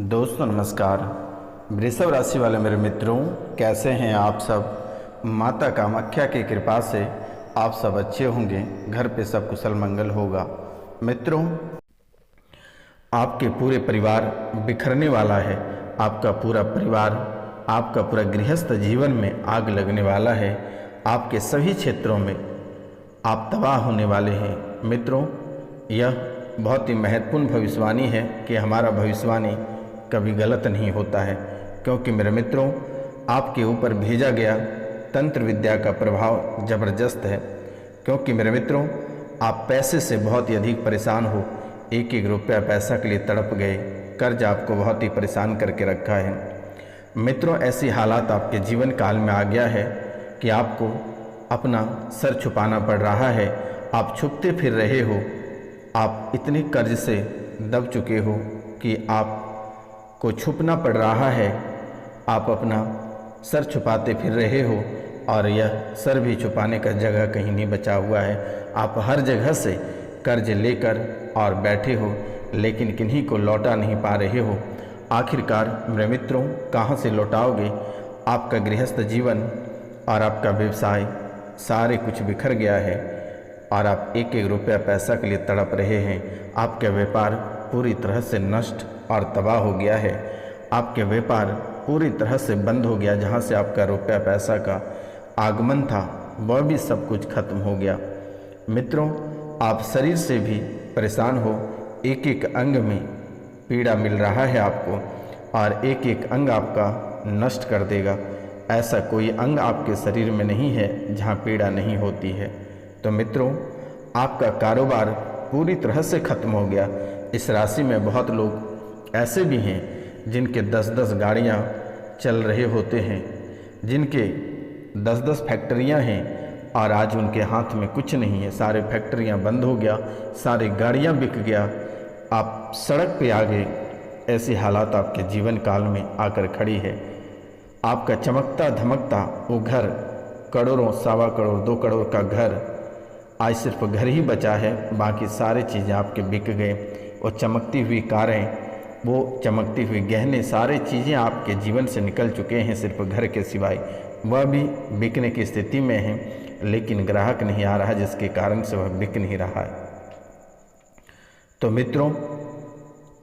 दोस्तों नमस्कार। वृषभ राशि वाले मेरे मित्रों, कैसे हैं आप सब। माता कामाख्या की कृपा से आप सब अच्छे होंगे, घर पे सब कुशल मंगल होगा। मित्रों, आपके पूरे परिवार बिखरने वाला है। आपका पूरा परिवार, आपका पूरा गृहस्थ जीवन में आग लगने वाला है। आपके सभी क्षेत्रों में आप तबाह होने वाले हैं। मित्रों, यह बहुत ही महत्वपूर्ण भविष्यवाणी है कि हमारा भविष्यवाणी कभी गलत नहीं होता है, क्योंकि मेरे मित्रों, आपके ऊपर भेजा गया तंत्र विद्या का प्रभाव ज़बरदस्त है। क्योंकि मेरे मित्रों, आप पैसे से बहुत ही अधिक परेशान हो, एक एक रुपया पैसा के लिए तड़प गए। कर्ज आपको बहुत ही परेशान करके रखा है। मित्रों, ऐसी हालात आपके जीवन काल में आ गया है कि आपको अपना सर छुपाना पड़ रहा है। आप छुपते फिर रहे हो। आप इतने कर्ज से दब चुके हो कि आपको छुपना पड़ रहा है। आप अपना सर छुपाते फिर रहे हो और यह सर भी छुपाने का जगह कहीं नहीं बचा हुआ है। आप हर जगह से कर्ज लेकर और बैठे हो, लेकिन किन्हीं को लौटा नहीं पा रहे हो। आखिरकार मेरे मित्रों, कहाँ से लौटाओगे। आपका गृहस्थ जीवन और आपका व्यवसाय सारे कुछ बिखर गया है और आप एक एक रुपया पैसा के लिए तड़प रहे हैं। आपका व्यापार पूरी तरह से नष्ट और तबाह हो गया है। आपके व्यापार पूरी तरह से बंद हो गया। जहाँ से आपका रुपया पैसा का आगमन था, वह भी सब कुछ खत्म हो गया। मित्रों, आप शरीर से भी परेशान हो। एक एक अंग में पीड़ा मिल रहा है आपको और एक एक अंग आपका नष्ट कर देगा। ऐसा कोई अंग आपके शरीर में नहीं है जहाँ पीड़ा नहीं होती है। तो मित्रों, आपका कारोबार पूरी तरह से खत्म हो गया। इस राशि में बहुत लोग ऐसे भी हैं जिनके 10-10 गाड़ियाँ चल रहे होते हैं, जिनके 10-10 फैक्ट्रियाँ हैं और आज उनके हाथ में कुछ नहीं है। सारे फैक्ट्रियाँ बंद हो गया, सारी गाड़ियाँ बिक गया, आप सड़क पे आ गए। ऐसी हालात आपके जीवन काल में आकर खड़ी है। आपका चमकता धमकता वो घर, करोड़ों, 1.25 करोड़ 2 करोड़ का घर, आज सिर्फ घर ही बचा है। बाकी सारी चीज़ें आपके बिक गए। वो चमकती हुई कारें, वो चमकती हुई गहने, सारी चीज़ें आपके जीवन से निकल चुके हैं, सिर्फ घर के सिवाय। वह भी बिकने की स्थिति में हैं, लेकिन ग्राहक नहीं आ रहा, जिसके कारण से वह बिक नहीं रहा है। तो मित्रों,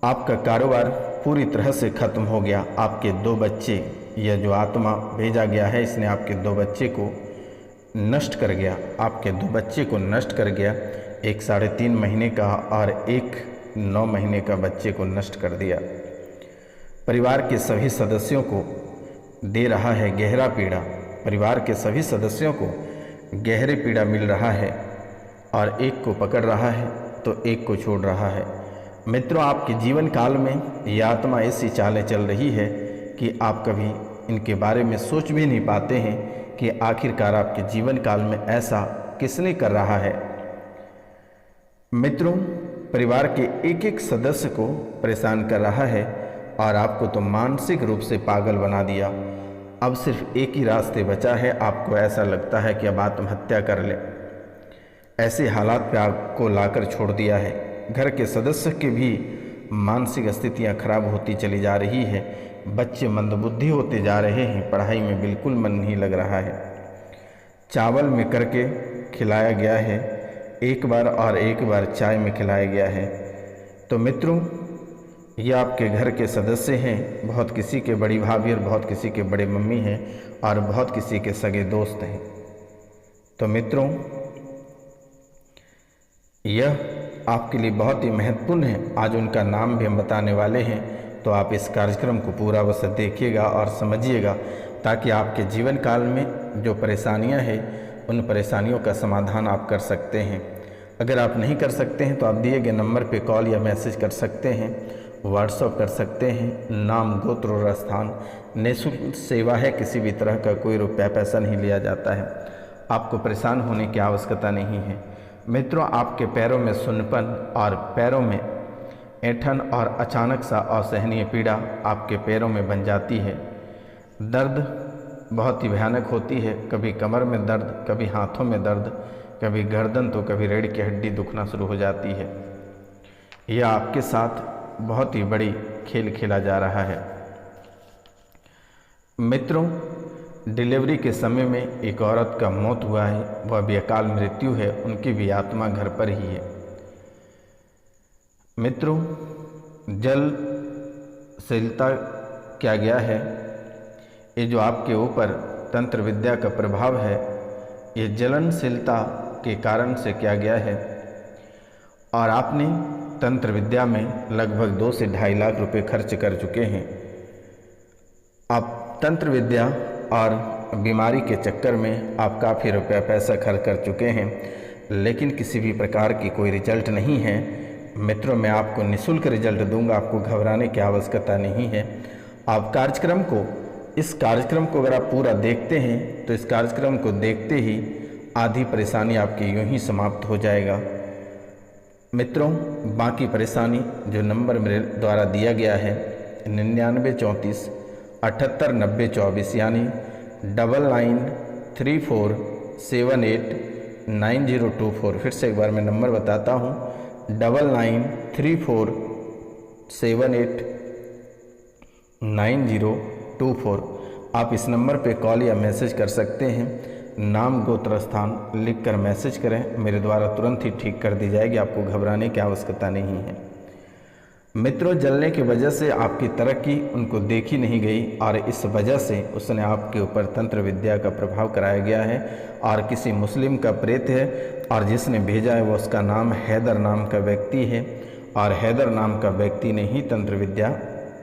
आपका कारोबार पूरी तरह से ख़त्म हो गया। आपके 2 बच्चे, यह जो आत्मा भेजा गया है, इसने आपके 2 बच्चे को नष्ट कर गया। आपके 2 बच्चे को नष्ट कर गया। एक 3.5 महीने का और एक 9 महीने का बच्चे को नष्ट कर दिया। परिवार के सभी सदस्यों को दे रहा है गहरा पीड़ा। परिवार के सभी सदस्यों को गहरे पीड़ा मिल रहा है और एक को पकड़ रहा है तो एक को छोड़ रहा है। मित्रों, आपके जीवन काल में ये आत्मा ऐसी चालें चल रही है कि आप कभी इनके बारे में सोच भी नहीं पाते हैं कि आखिरकार आपके जीवन काल में ऐसा किसने कर रहा है। मित्रों, परिवार के एक एक सदस्य को परेशान कर रहा है और आपको तो मानसिक रूप से पागल बना दिया। अब सिर्फ एक ही रास्ते बचा है। आपको ऐसा लगता है कि अब आत्महत्या कर ले। ऐसे हालात पे आपको लाकर छोड़ दिया है। घर के सदस्य की भी मानसिक स्थितियां खराब होती चली जा रही है। बच्चे मंदबुद्धि होते जा रहे हैं। पढ़ाई में बिल्कुल मन नहीं लग रहा है। चावल में करके खिलाया गया है एक बार और एक बार चाय में खिलाया गया है। तो मित्रों, ये आपके घर के सदस्य हैं। बहुत किसी के बड़ी भाभी और बहुत किसी के बड़े मम्मी हैं और बहुत किसी के सगे दोस्त हैं। तो मित्रों, यह आपके लिए बहुत ही महत्वपूर्ण है। आज उनका नाम भी हम बताने वाले हैं, तो आप इस कार्यक्रम को पूरा अवश्य देखिएगा और समझिएगा, ताकि आपके जीवन काल में जो परेशानियां हैं, उन परेशानियों का समाधान आप कर सकते हैं। अगर आप नहीं कर सकते हैं तो आप दिए गए नंबर पे कॉल या मैसेज कर सकते हैं, व्हाट्सएप कर सकते हैं। नाम, गोत्र और स्थान, निःशुल्क सेवा है। किसी भी तरह का कोई रुपया पैसा नहीं लिया जाता है। आपको परेशान होने की आवश्यकता नहीं है। मित्रों, आपके पैरों में सुन्नपन और पैरों में ऐंठन और अचानक सा असहनीय पीड़ा आपके पैरों में बन जाती है। दर्द बहुत ही भयानक होती है। कभी कमर में दर्द, कभी हाथों में दर्द, कभी गर्दन तो कभी रीढ़ की हड्डी दुखना शुरू हो जाती है। यह आपके साथ बहुत ही बड़ी खेल खेला जा रहा है। मित्रों, डिलीवरी के समय में एक औरत का मौत हुआ है, वह भी अकाल मृत्यु है, उनकी भी आत्मा घर पर ही है। मित्रों, जलशीलता क्या गया है, ये जो आपके ऊपर तंत्र विद्या का प्रभाव है, ये जलनशीलता के कारण से किया गया है और आपने तंत्र विद्या में लगभग 2 से 2.5 लाख रुपए खर्च कर चुके हैं। आप तंत्र विद्या और बीमारी के चक्कर में आप काफ़ी रुपया पैसा खर्च कर चुके हैं, लेकिन किसी भी प्रकार की कोई रिजल्ट नहीं है। मित्रों, मैं आपको निःशुल्क रिजल्ट दूंगा, आपको घबराने की आवश्यकता नहीं है। आप इस कार्यक्रम को अगर आप पूरा देखते हैं तो इस कार्यक्रम को देखते ही आधी परेशानी आपकी यूं ही समाप्त हो जाएगा। मित्रों, बाकी परेशानी जो नंबर मेरे द्वारा दिया गया है 9934 78 90 24 यानी 9934789024। फिर से एक बार मैं नंबर बताता हूँ 9934789024। आप इस नंबर पे कॉल या मैसेज कर सकते हैं। नाम गोत्र स्थान लिखकर मैसेज करें, मेरे द्वारा तुरंत ही ठीक कर दी जाएगी, आपको घबराने की आवश्यकता नहीं है। मित्रों, जलने की वजह से आपकी तरक्की उनको देखी नहीं गई और इस वजह से उसने आपके ऊपर तंत्र विद्या का प्रभाव कराया गया है और किसी मुस्लिम का प्रेत है और जिसने भेजा है वो उसका नाम हैदर नाम का व्यक्ति है और हैदर नाम का व्यक्ति ने ही तंत्र विद्या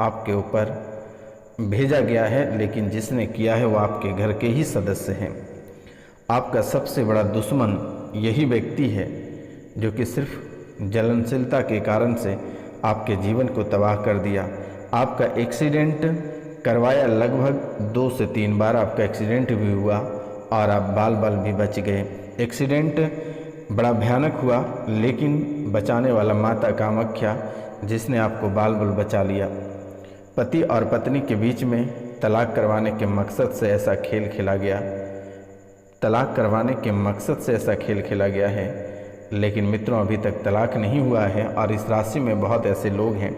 आपके ऊपर भेजा गया है, लेकिन जिसने किया है वो आपके घर के ही सदस्य हैं। आपका सबसे बड़ा दुश्मन यही व्यक्ति है जो कि सिर्फ जलनशीलता के कारण से आपके जीवन को तबाह कर दिया। आपका एक्सीडेंट करवाया, लगभग 2 से 3 बार आपका एक्सीडेंट भी हुआ और आप बाल बाल भी बच गए। एक्सीडेंट बड़ा भयानक हुआ, लेकिन बचाने वाला माता कामाख्या जिसने आपको बाल बाल बचा लिया। पति और पत्नी के बीच में तलाक करवाने के मकसद से ऐसा खेल खेला गया, है। लेकिन मित्रों, अभी तक तलाक नहीं हुआ है और इस राशि में बहुत ऐसे लोग हैं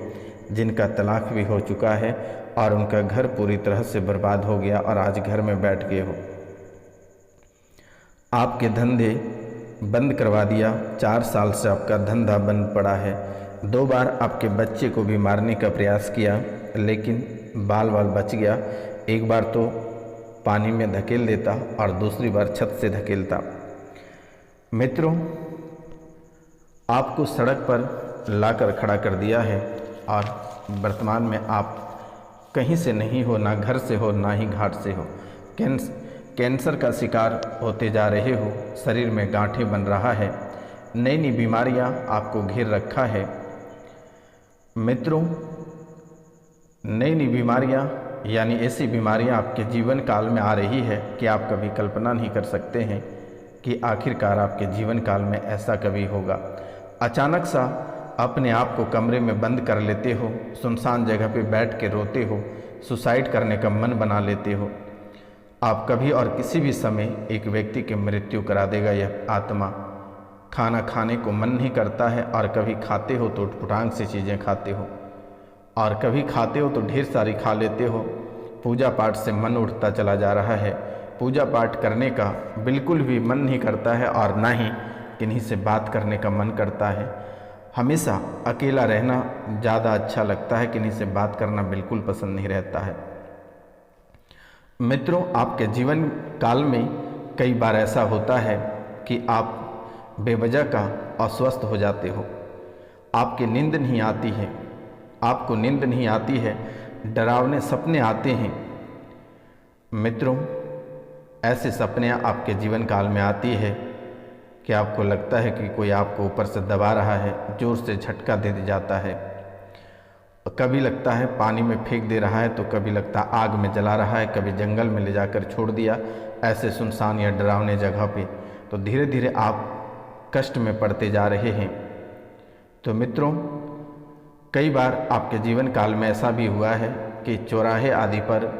जिनका तलाक भी हो चुका है और उनका घर पूरी तरह से बर्बाद हो गया और आज घर में बैठ गए हो। आपके धंधे बंद करवा दिया, 4 साल से आपका धंधा बंद पड़ा है। 2 बार आपके बच्चे को भी मारने का प्रयास किया, लेकिन बाल बाल बच गया। एक बार तो पानी में धकेल देता और दूसरी बार छत से धकेलता। मित्रों, आपको सड़क पर लाकर खड़ा कर दिया है और वर्तमान में आप कहीं से नहीं हो, ना घर से हो ना ही घाट से हो। कैंसर का शिकार होते जा रहे हो, शरीर में गांठें बन रहा है, नई नई बीमारियां आपको घेर रखा है। मित्रों, नई नई बीमारियां यानी ऐसी बीमारियां आपके जीवन काल में आ रही है कि आप कभी कल्पना नहीं कर सकते हैं कि आखिरकार आपके जीवन काल में ऐसा कभी होगा। अचानक सा अपने आप को कमरे में बंद कर लेते हो, सुनसान जगह पे बैठ के रोते हो, सुसाइड करने का मन बना लेते हो। आप कभी और किसी भी समय एक व्यक्ति की मृत्यु करा देगा यह आत्मा। खाना खाने को मन नहीं करता है और कभी खाते हो तो उटपटांग से चीज़ें खाते हो और कभी खाते हो तो ढेर सारी खा लेते हो। पूजा पाठ से मन उठता चला जा रहा है, पूजा पाठ करने का बिल्कुल भी मन नहीं करता है और ना ही किन्हीं से बात करने का मन करता है। हमेशा अकेला रहना ज़्यादा अच्छा लगता है, किन्हीं से बात करना बिल्कुल पसंद नहीं रहता है। मित्रों, आपके जीवन काल में कई बार ऐसा होता है कि आप बेवजह का अस्वस्थ हो जाते हो, आपकी नींद नहीं आती है, आपको नींद नहीं आती है, डरावने सपने आते हैं। मित्रों, ऐसे सपने आपके जीवन काल में आती है कि आपको लगता है कि कोई आपको ऊपर से दबा रहा है, जोर से झटका दे जाता है। कभी लगता है पानी में फेंक दे रहा है तो कभी लगता है आग में जला रहा है, कभी जंगल में ले जाकर छोड़ दिया, ऐसे सुनसान या डरावने जगह पे। तो धीरे धीरे आप कष्ट में पड़ते जा रहे हैं। तो मित्रों, कई बार आपके जीवन काल में ऐसा भी हुआ है कि चौराहे आदि पर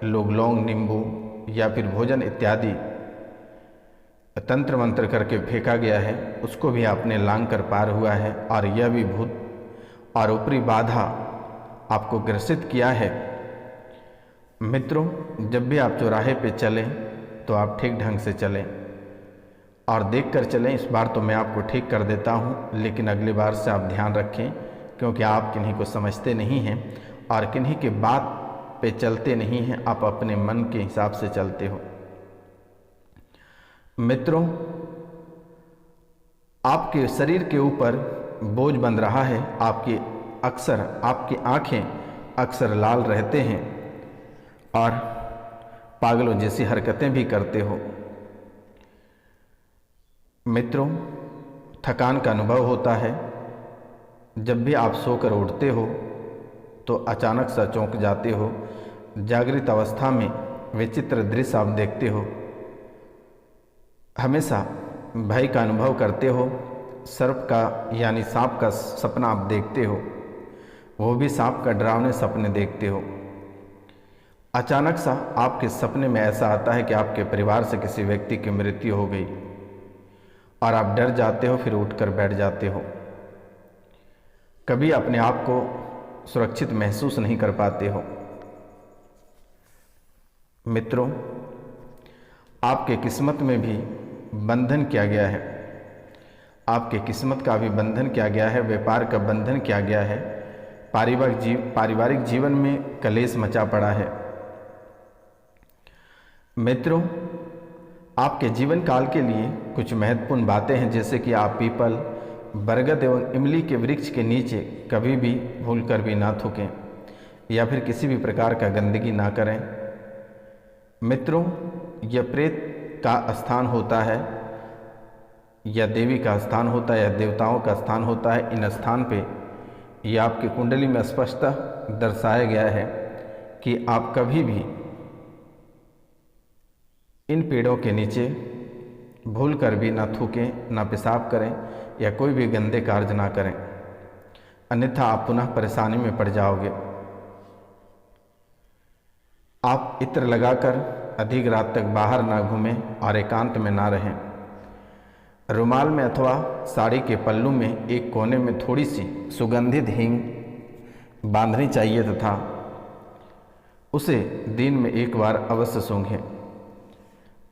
लोग लौंग, नींबू या फिर भोजन इत्यादि तंत्र मंत्र करके फेंका गया है, उसको भी आपने लांग कर पार हुआ है और यह भी भूत और ऊपरी बाधा आपको ग्रसित किया है। मित्रों, जब भी आप चौराहे पे चलें तो आप ठीक ढंग से चलें और देख कर चलें। इस बार तो मैं आपको ठीक कर देता हूँ, लेकिन अगली बार से आप ध्यान रखें, क्योंकि आप किन्हीं को समझते नहीं हैं और किन्हीं के बात पे चलते नहीं हैं, आप अपने मन के हिसाब से चलते हो। मित्रों, आपके शरीर के ऊपर बोझ बंध रहा है, आपकी आंखें अक्सर लाल रहते हैं और पागलों जैसी हरकतें भी करते हो। मित्रों, थकान का अनुभव होता है। जब भी आप सोकर उठते हो तो अचानक सा चौंक जाते हो। जागृत अवस्था में विचित्र दृश्य आप देखते हो। हमेशा भय का अनुभव करते हो। सर्प का यानी सांप का सपना आप देखते हो, वो भी सांप का डरावने सपने देखते हो। अचानक सा आपके सपने में ऐसा आता है कि आपके परिवार से किसी व्यक्ति की मृत्यु हो गई और आप डर जाते हो, फिर उठकर बैठ जाते हो। कभी अपने आप को सुरक्षित महसूस नहीं कर पाते हो। मित्रों, आपके किस्मत में भी बंधन किया गया है। आपके किस्मत का भी बंधन किया गया है, व्यापार का बंधन किया गया है। पारिवारिक जीवन में कलेश मचा पड़ा है। मित्रों, आपके जीवन काल के लिए कुछ महत्वपूर्ण बातें हैं, जैसे कि आप पीपल, बरगद एवं इमली के वृक्ष के नीचे कभी भी भूलकर भी ना थूकें या फिर किसी भी प्रकार का गंदगी ना करें। मित्रों, यह प्रेत का स्थान होता है या देवी का स्थान होता है या देवताओं का स्थान होता है। इन स्थान पे यह आपकी कुंडली में स्पष्टतः दर्शाया गया है कि आप कभी भी इन पेड़ों के नीचे भूलकर भी ना थूकें, ना पेशाब करें या कोई भी गंदे कार्य ना करें, अन्यथा आप पुनः परेशानी में पड़ जाओगे। आप इत्र लगाकर अधिक रात तक बाहर ना घूमें और एकांत में ना रहें। रुमाल में अथवा साड़ी के पल्लू में एक कोने में थोड़ी सी सुगंधित हींग बांधनी चाहिए तथा उसे दिन में एक बार अवश्य सूंघें।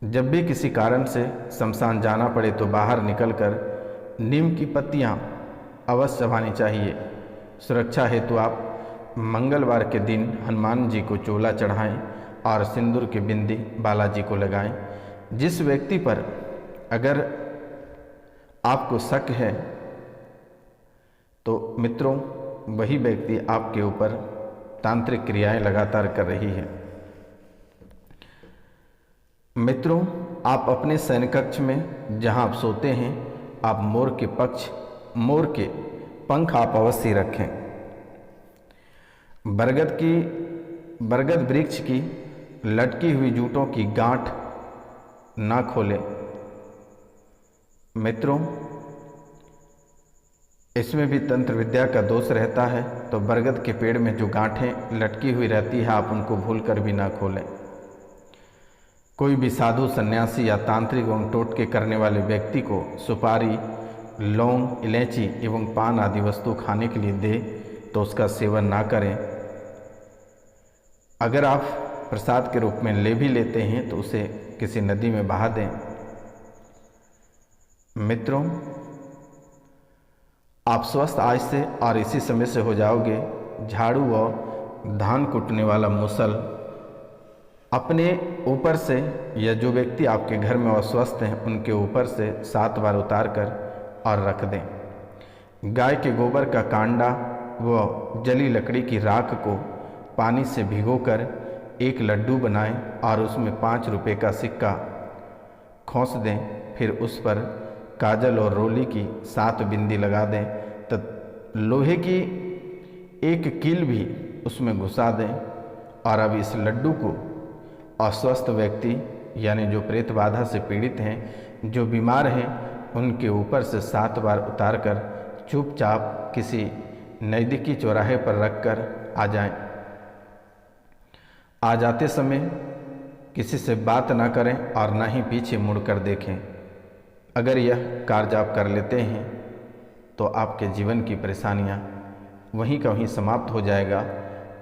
जब भी किसी कारण से शमशान जाना पड़े तो बाहर निकलकर नीम की पत्तियां अवश्य चबानी चाहिए। सुरक्षा हेतु आप मंगलवार के दिन हनुमान जी को चोला चढ़ाएं और सिंदूर की बिंदी बालाजी को लगाएं। जिस व्यक्ति पर अगर आपको शक है तो मित्रों, वही व्यक्ति आपके ऊपर तांत्रिक क्रियाएं लगातार कर रही है। मित्रों, आप अपने शयन कक्ष में जहां आप सोते हैं, आप मोर के पंख आप अवश्य रखें। बरगद वृक्ष की लटकी हुई जूटों की गांठ ना खोलें। मित्रों, इसमें भी तंत्र विद्या का दोष रहता है, तो बरगद के पेड़ में जो गांठें लटकी हुई रहती है आप उनको भूलकर भी ना खोलें। कोई भी साधु, सन्यासी या तांत्रिक एवं टोटके करने वाले व्यक्ति को सुपारी, लौंग, इलायची एवं पान आदि वस्तु खाने के लिए दे तो उसका सेवन ना करें। अगर आप प्रसाद के रूप में ले भी लेते हैं तो उसे किसी नदी में बहा दें। मित्रों, आप स्वस्थ आज से और इसी समय से हो जाओगे। झाड़ू और धान कूटने वाला मुसल अपने ऊपर से या जो व्यक्ति आपके घर में अस्वस्थ हैं उनके ऊपर से 7 बार उतार कर और रख दें। गाय के गोबर का कांडा व जली लकड़ी की राख को पानी से भिगोकर एक लड्डू बनाएं और उसमें 5 रुपये का सिक्का खोस दें। फिर उस पर काजल और रोली की 7 बिंदी लगा दें। तब लोहे की एक कील भी उसमें घुसा दें और अब इस लड्डू को अस्वस्थ व्यक्ति यानी जो प्रेत बाधा से पीड़ित हैं, जो बीमार हैं, उनके ऊपर से 7 बार उतारकर चुपचाप किसी नज़दीकी चौराहे पर रखकर आ जाएं। आ जाते समय किसी से बात ना करें और ना ही पीछे मुड़कर देखें। अगर यह कार्य आप कर लेते हैं तो आपके जीवन की परेशानियां वहीं का वहीं समाप्त हो जाएगा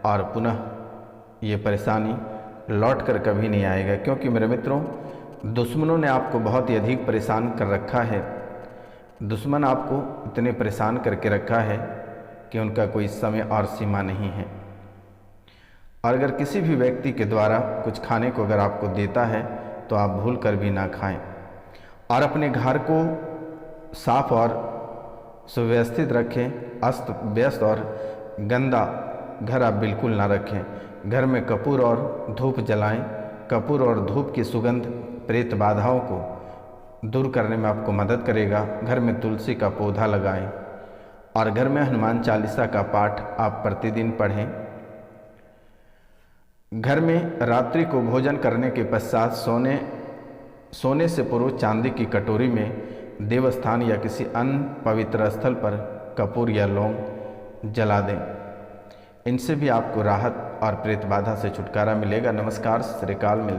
और पुनः ये परेशानी लौट कर कभी नहीं आएगा। क्योंकि मेरे मित्रों, दुश्मनों ने आपको बहुत ही अधिक परेशान कर रखा है। दुश्मन आपको इतने परेशान करके रखा है कि उनका कोई समय और सीमा नहीं है। और अगर किसी भी व्यक्ति के द्वारा कुछ खाने को अगर आपको देता है तो आप भूल कर भी ना खाएं। और अपने घर को साफ और सुव्यवस्थित रखें। अस्त व्यस्त और गंदा घर आप बिल्कुल ना रखें। घर में कपूर और धूप जलाएं। कपूर और धूप की सुगंध प्रेत बाधाओं को दूर करने में आपको मदद करेगा। घर में तुलसी का पौधा लगाएं और घर में हनुमान चालीसा का पाठ आप प्रतिदिन पढ़ें। घर में रात्रि को भोजन करने के पश्चात सोने से पूर्व चांदी की कटोरी में देवस्थान या किसी अन्य पवित्र स्थल पर कपूर या लौंग जला दें। इनसे भी आपको राहत और प्रेत बाधा से छुटकारा मिलेगा। नमस्कार, श्री अकाल।